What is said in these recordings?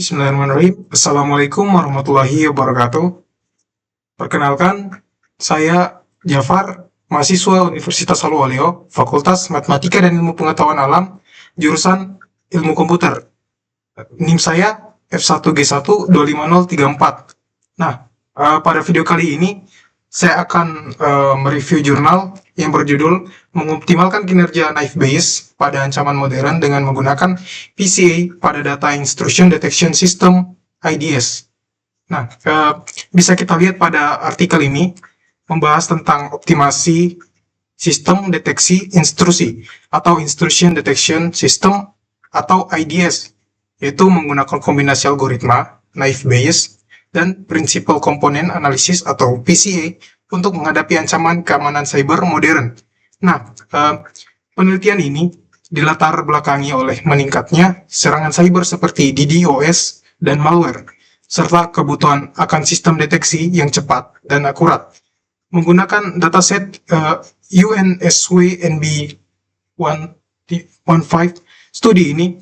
Bismillahirrahmanirrahim. Assalamualaikum warahmatullahi wabarakatuh. Perkenalkan, saya Jafar, mahasiswa Universitas Haluoleo, Fakultas Matematika dan Ilmu Pengetahuan Alam, jurusan Ilmu Komputer. NIM saya F1G1 25034. Nah, pada video kali ini, saya akan mereview jurnal yang berjudul Mengoptimalkan Kinerja Knife Bayes pada Ancaman Modern dengan menggunakan PCA pada Data Intrusion Detection System (IDS). Nah, bisa kita lihat pada artikel ini membahas tentang optimasi sistem deteksi intrusi atau Intrusion Detection System atau IDS, yaitu menggunakan kombinasi algoritma Knife Bayes dan Principal Component Analysis atau PCA untuk menghadapi ancaman keamanan cyber modern. Nah, penelitian ini dilatar belakangi oleh meningkatnya serangan cyber seperti DDoS dan malware, serta kebutuhan akan sistem deteksi yang cepat dan akurat. Menggunakan dataset UNSW NB15, studi ini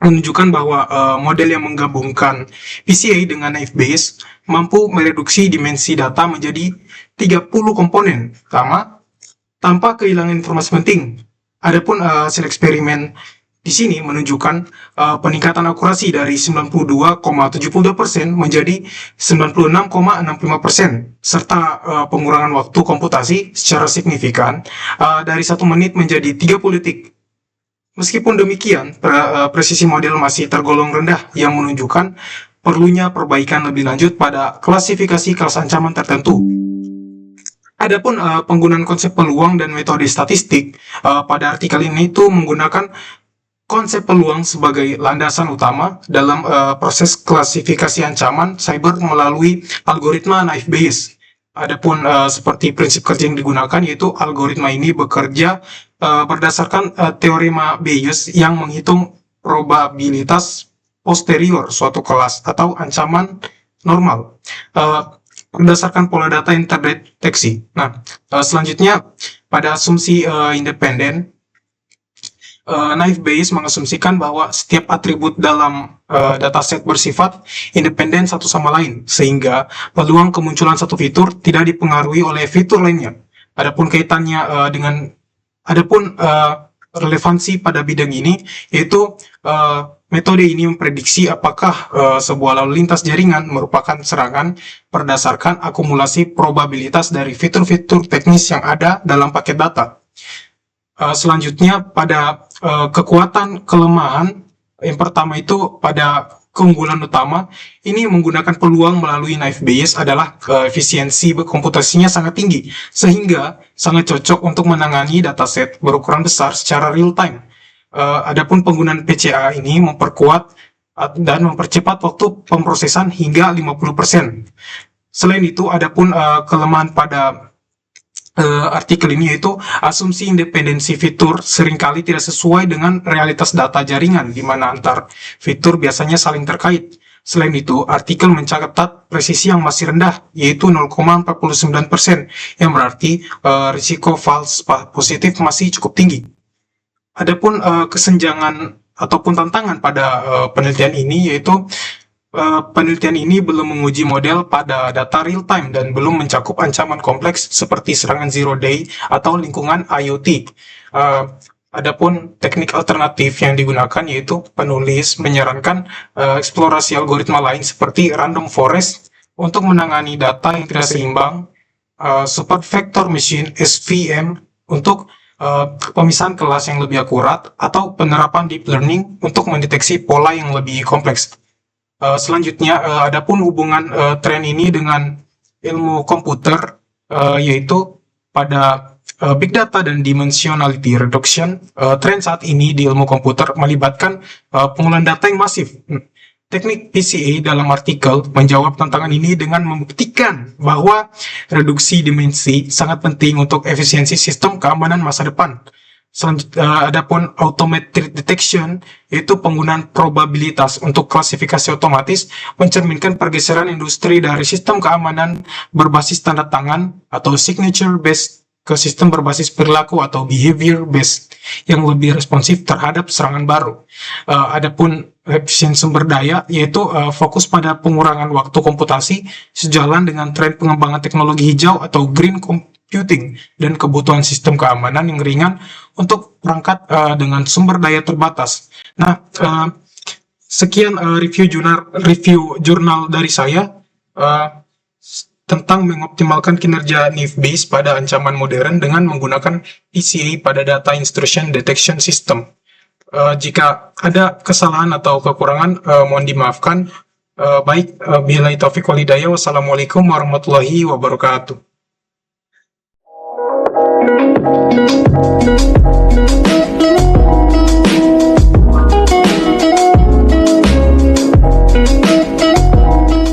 menunjukkan bahwa model yang menggabungkan PCA dengan Knife Bayes mampu mereduksi dimensi data menjadi 30 komponen utama tanpa kehilangan informasi penting. Adapun hasil eksperimen di sini menunjukkan peningkatan akurasi dari 92,72% menjadi 96,65%, serta pengurangan waktu komputasi secara signifikan dari 1 menit menjadi 30 detik. Meskipun demikian, presisi model masih tergolong rendah yang menunjukkan perlunya perbaikan lebih lanjut pada klasifikasi kelas ancaman tertentu. Adapun penggunaan konsep peluang dan metode statistik pada artikel ini itu menggunakan konsep peluang sebagai landasan utama dalam proses klasifikasi ancaman cyber melalui algoritma Knife Bayes. Adapun seperti prinsip kerja yang digunakan, yaitu algoritma ini bekerja berdasarkan teorema Bayes yang menghitung probabilitas posterior suatu kelas atau ancaman normal berdasarkan pola data yang terdeteksi. Nah, selanjutnya pada asumsi independen, Knife Bayes mengasumsikan bahwa setiap atribut dalam dataset bersifat independen satu sama lain, sehingga peluang kemunculan satu fitur tidak dipengaruhi oleh fitur lainnya. Adapun kaitannya relevansi pada bidang ini, yaitu metode ini memprediksi apakah sebuah lalu lintas jaringan merupakan serangan berdasarkan akumulasi probabilitas dari fitur-fitur teknis yang ada dalam paket data. Selanjutnya pada kekuatan kelemahan, yang pertama itu pada keunggulan utama, ini menggunakan peluang melalui Knife Bayes adalah efisiensi komputasinya sangat tinggi, sehingga sangat cocok untuk menangani dataset berukuran besar secara real time. Adapun penggunaan PCA ini memperkuat dan mempercepat waktu pemrosesan hingga 50%. Selain itu, adapun kelemahan pada artikel ini yaitu asumsi independensi fitur seringkali tidak sesuai dengan realitas data jaringan, di mana antar fitur biasanya saling terkait. Selain itu, artikel mencatat presisi yang masih rendah, yaitu 0,49%, yang berarti risiko false positif masih cukup tinggi. Adapun kesenjangan ataupun tantangan pada penelitian ini, yaitu penelitian ini belum menguji model pada data real time dan belum mencakup ancaman kompleks seperti serangan zero day atau lingkungan IoT. Adapun teknik alternatif yang digunakan yaitu penulis menyarankan eksplorasi algoritma lain seperti random forest untuk menangani data yang tidak seimbang, support vector machine SVM untuk pemisahan kelas yang lebih akurat, atau penerapan deep learning untuk mendeteksi pola yang lebih kompleks. Selanjutnya, adapun hubungan tren ini dengan ilmu komputer, yaitu pada big data dan dimensionality reduction. Tren saat ini di ilmu komputer melibatkan pengumpulan data yang masif. Teknik PCA dalam artikel menjawab tantangan ini dengan membuktikan bahwa reduksi dimensi sangat penting untuk efisiensi sistem keamanan masa depan. Adapun automated detection, yaitu penggunaan probabilitas untuk klasifikasi otomatis, mencerminkan pergeseran industri dari sistem keamanan berbasis tanda tangan atau signature based ke sistem berbasis perilaku atau behavior based. yang lebih responsif terhadap serangan baru. Adapun efisien sumber daya yaitu fokus pada pengurangan waktu komputasi sejalan dengan tren pengembangan teknologi hijau atau green computing dan kebutuhan sistem keamanan yang ringan untuk perangkat dengan sumber daya terbatas. Nah, sekian review jurnal dari saya tentang mengoptimalkan kinerja NIF-based pada ancaman modern dengan menggunakan PCA pada Data Intrusion Detection System. Jika ada kesalahan atau kekurangan, mohon dimaafkan. Baik, billahi taufiq wal hidayah. Wassalamualaikum warahmatullahi wabarakatuh.